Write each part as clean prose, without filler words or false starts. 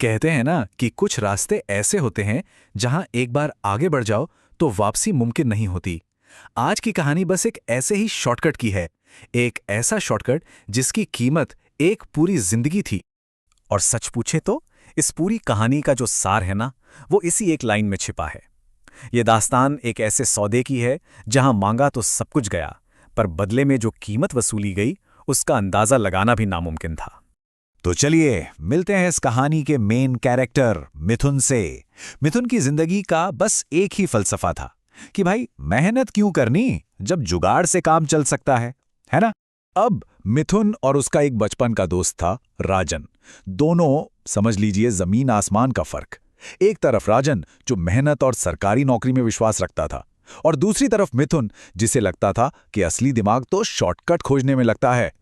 कहते हैं ना कि कुछ रास्ते ऐसे होते हैं जहां एक बार आगे बढ़ जाओ तो वापसी मुमकिन नहीं होती। आज की कहानी बस एक ऐसे ही शॉर्टकट की है। एक ऐसा शॉर्टकट जिसकी कीमत एक पूरी जिंदगी थी। और सच पूछे तो इस पूरी कहानी का जो सार है ना, वो इसी एक लाइन में छिपा है। ये दास्तान एक ऐसे सौदे की है जहां मांगा तो सब कुछ गया, पर बदले में जो कीमत वसूली गई उसका अंदाजा लगाना भी नामुमकिन था। तो चलिए मिलते हैं इस कहानी के मेन कैरेक्टर मिथुन से। मिथुन की जिंदगी का बस एक ही फलसफा था कि भाई मेहनत क्यों करनी जब जुगाड़ से काम चल सकता है ना। अब मिथुन और उसका एक बचपन का दोस्त था राजन। दोनों समझ लीजिए जमीन आसमान का फर्क। एक तरफ राजन जो मेहनत और सरकारी नौकरी में विश्वास रखता था, और दूसरी तरफ मिथुन जिसे लगता था कि असली दिमाग तो शॉर्टकट खोजने में लगता है।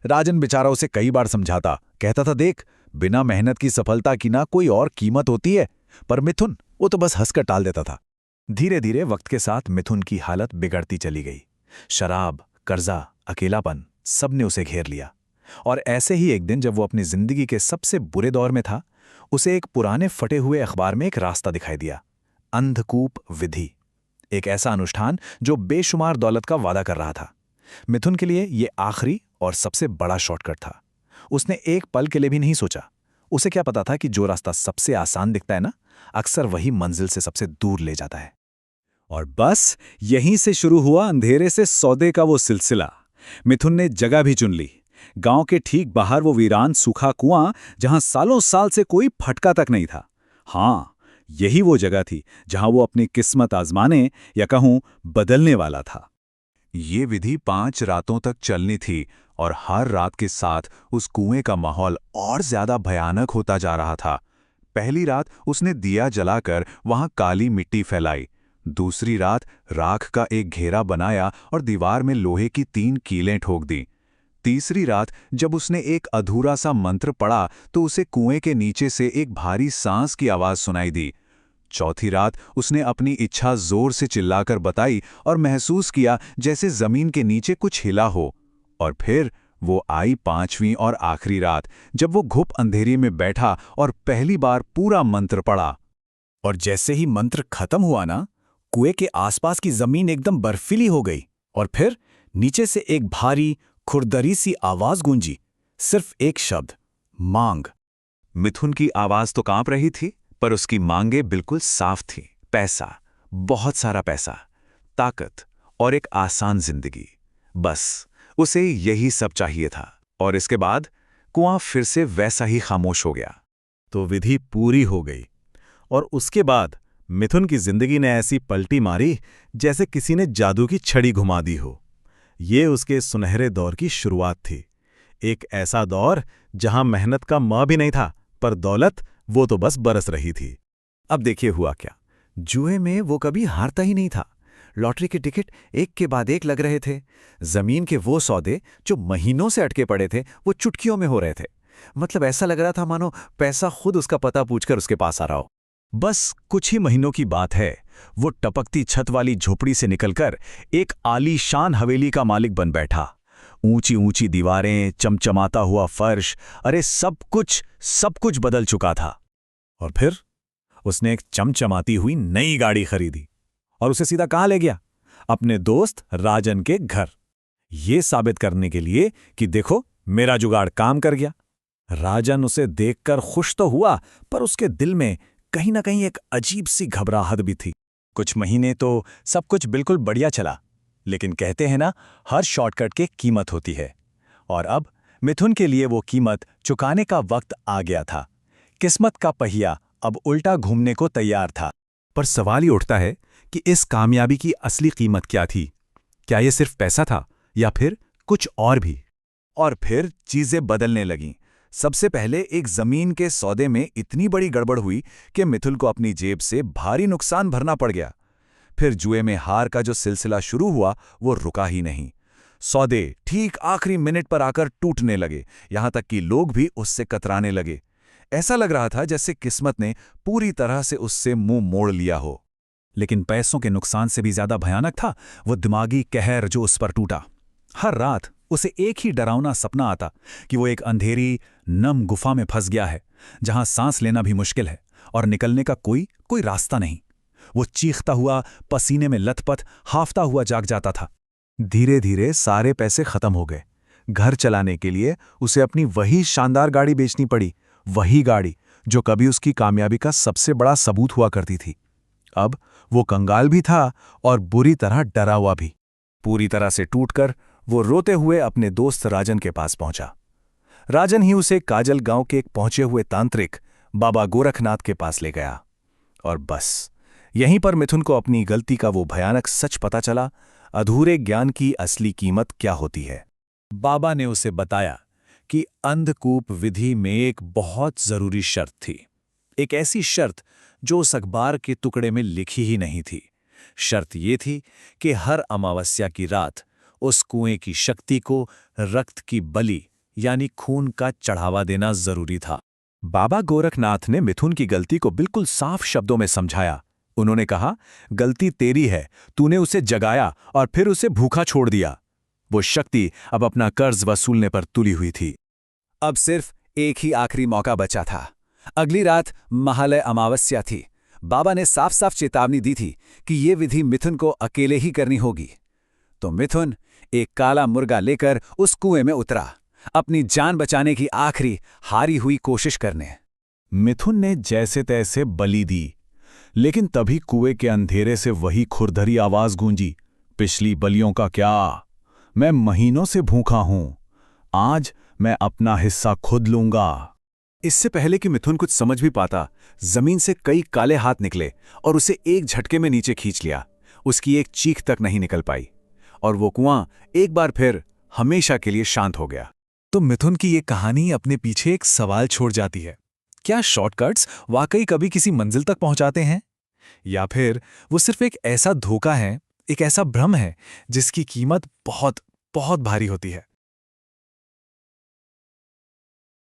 राजन बेचारा उसे कई बार समझाता, कहता था देख, बिना मेहनत की सफलता की ना कोई और कीमत होती है। पर मिथुन वो तो बस हंसकर टाल देता था। धीरे धीरे वक्त के साथ मिथुन की हालत बिगड़ती चली गई। शराब, कर्जा, अकेलापन सबने उसे घेर लिया। और ऐसे ही एक दिन जब वो अपनी जिंदगी के सबसे बुरे दौर में था, उसे एक पुराने फटे हुए अखबार में एक रास्ता दिखाई दिया। अंधकूप विधि, एक ऐसा अनुष्ठान जो बेशुमार दौलत का वादा कर रहा था। मिथुन के लिए ये आखिरी और सबसे बड़ा शॉर्टकट था। उसने एक पल के लिए भी नहीं सोचा। उसे क्या पता था कि जो रास्ता सबसे आसान दिखता है ना, अक्सर वही मंजिल से सबसे दूर ले जाता है। और बस यहीं से शुरू हुआ अंधेरे से सौदे का वो सिलसिला। मिथुन ने जगह भी चुन ली। गांव के ठीक बाहर वो वीरान सूखा कुआं जहां सालों साल से कोई फटका तक नहीं था। हाँ, यही वो जगह थी जहां वो अपनी किस्मत आजमाने या कहूं बदलने वाला था। ये विधि 5 रातों तक चलनी थी, और हर रात के साथ उस कुएं का माहौल और ज्यादा भयानक होता जा रहा था। पहली रात उसने दिया जलाकर वहां काली मिट्टी फैलाई। दूसरी रात राख का एक घेरा बनाया और दीवार में लोहे की 3 कीलें ठोक दी। तीसरी रात जब उसने एक अधूरा सा मंत्र पढ़ा तो उसे कुएं के नीचे से एक भारी सांस की आवाज सुनाई दी। चौथी रात उसने अपनी इच्छा जोर से चिल्लाकर बताई और महसूस किया जैसे जमीन के नीचे कुछ हिला हो। और फिर वो आई 5वीं और आखिरी रात, जब वो घुप अंधेरे में बैठा और पहली बार पूरा मंत्र पढ़ा। और जैसे ही मंत्र खत्म हुआ ना, कुएं के आसपास की जमीन एकदम बर्फीली हो गई। और फिर नीचे से एक भारी खुरदरी सी आवाज गूंजी। सिर्फ एक शब्द, मांग। मिथुन की आवाज तो कांप रही थी, पर उसकी मांगे बिल्कुल साफ थी। पैसा, बहुत सारा पैसा, ताकत और एक आसान जिंदगी। बस उसे यही सब चाहिए था। और इसके बाद कुआं फिर से वैसा ही खामोश हो गया। तो विधि पूरी हो गई। और उसके बाद मिथुन की जिंदगी ने ऐसी पलटी मारी जैसे किसी ने जादू की छड़ी घुमा दी हो। ये उसके सुनहरे दौर की शुरुआत थी। एक ऐसा दौर जहां मेहनत का मां भी नहीं था, पर दौलत वो तो बस बरस रही थी। अब देखिए हुआ क्या। जुए में वो कभी हारता ही नहीं था। लॉटरी के टिकट एक के बाद एक लग रहे थे। जमीन के वो सौदे जो महीनों से अटके पड़े थे, वो चुटकियों में हो रहे थे। मतलब ऐसा लग रहा था मानो पैसा खुद उसका पता पूछकर उसके पास आ रहा हो। बस कुछ ही महीनों की बात है, वो टपकती छत वाली झोपड़ी से निकलकर एक आलीशान हवेली का मालिक बन बैठा। ऊंची ऊंची दीवारें, चमचमाता हुआ फर्श, अरे सब कुछ बदल चुका था। और फिर उसने एक चमचमाती हुई नई गाड़ी खरीदी और उसे सीधा कहाँ ले गया? अपने दोस्त राजन के घर। ये साबित करने के लिए कि देखो, मेरा जुगाड़ काम कर गया। राजन उसे देखकर खुश तो हुआ, पर उसके दिल में कहीं ना कहीं एक अजीब सी घबराहट भी थी। कुछ महीने तो सब कुछ बिल्कुल बढ़िया चला, लेकिन कहते हैं ना, हर शॉर्टकट की कीमत होती है। और अब मिथुन के लिए वो कीमत चुकाने का वक्त आ गया था। किस्मत का पहिया अब उल्टा घूमने को तैयार था। पर सवाल ही उठता है कि इस कामयाबी की असली कीमत क्या थी? क्या ये सिर्फ पैसा था या फिर कुछ और भी? और फिर चीजें बदलने लगीं। सबसे पहले एक जमीन के सौदे में इतनी बड़ी गड़बड़ हुई कि मिथुन को अपनी जेब से भारी नुकसान भरना पड़ गया। फिर जुए में हार का जो सिलसिला शुरू हुआ, वो रुका ही नहीं। सौदे ठीक आखिरी मिनट पर आकर टूटने लगे, यहां तक कि लोग भी उससे कतराने लगे। ऐसा लग रहा था जैसे किस्मत ने पूरी तरह से उससे मुंह मोड़ लिया हो। लेकिन पैसों के नुकसान से भी ज्यादा भयानक था वो दिमागी कहर जो उस पर टूटा। हर रात उसे एक ही डरावना सपना आता कि वो एक अंधेरी नम गुफा में फंस गया है, जहां सांस लेना भी मुश्किल है और निकलने का कोई रास्ता नहीं। वो चीखता हुआ, पसीने में लथपथ, हांफता हुआ जाग जाता था। धीरे धीरे सारे पैसे खत्म हो गए। घर चलाने के लिए उसे अपनी वही शानदार गाड़ी बेचनी पड़ी, वही गाड़ी जो कभी उसकी कामयाबी का सबसे बड़ा सबूत हुआ करती थी। अब वो कंगाल भी था और बुरी तरह डरा हुआ भी। पूरी तरह से टूटकर वो रोते हुए अपने दोस्त राजन के पास पहुंचा। राजन ही उसे काजल गांव के एक पहुंचे हुए तांत्रिक बाबा गोरखनाथ के पास ले गया। और बस यहीं पर मिथुन को अपनी गलती का वो भयानक सच पता चला, अधूरे ज्ञान की असली कीमत क्या होती है। बाबा ने उसे बताया कि अंधकूप विधि में एक बहुत जरूरी शर्त थी, एक ऐसी शर्त जो उस अखबार के टुकड़े में लिखी ही नहीं थी। शर्त ये थी कि हर अमावस्या की रात उस कुएं की शक्ति को रक्त की बलि यानी खून का चढ़ावा देना जरूरी था। बाबा गोरखनाथ ने मिथुन की गलती को बिल्कुल साफ शब्दों में समझाया। उन्होंने कहा, गलती तेरी है, तूने उसे जगाया और फिर उसे भूखा छोड़ दिया। वो शक्ति अब अपना कर्ज वसूलने पर तुली हुई थी। अब सिर्फ एक ही आखिरी मौका बचा था। अगली रात महालय अमावस्या थी। बाबा ने साफ साफ चेतावनी दी थी कि ये विधि मिथुन को अकेले ही करनी होगी। तो मिथुन एक काला मुर्गा लेकर उस कुएं में उतरा, अपनी जान बचाने की आखिरी हारी हुई कोशिश करने। मिथुन ने जैसे तैसे बलि दी, लेकिन तभी कुएं के अंधेरे से वही खुरदरी आवाज गूंजी, पिछली बलियों का क्या? मैं महीनों से भूखा हूं, आज मैं अपना हिस्सा खुद लूंगा। इससे पहले कि मिथुन कुछ समझ भी पाता, जमीन से कई काले हाथ निकले और उसे एक झटके में नीचे खींच लिया। उसकी एक चीख तक नहीं निकल पाई और वो कुआं एक बार फिर हमेशा के लिए शांत हो गया। तो मिथुन की ये कहानी अपने पीछे एक सवाल छोड़ जाती है, क्या शॉर्टकट्स वाकई कभी किसी मंजिल तक पहुंचाते हैं, या फिर वो सिर्फ एक ऐसा धोखा है, एक ऐसा भ्रम है जिसकी कीमत बहुत बहुत भारी होती है।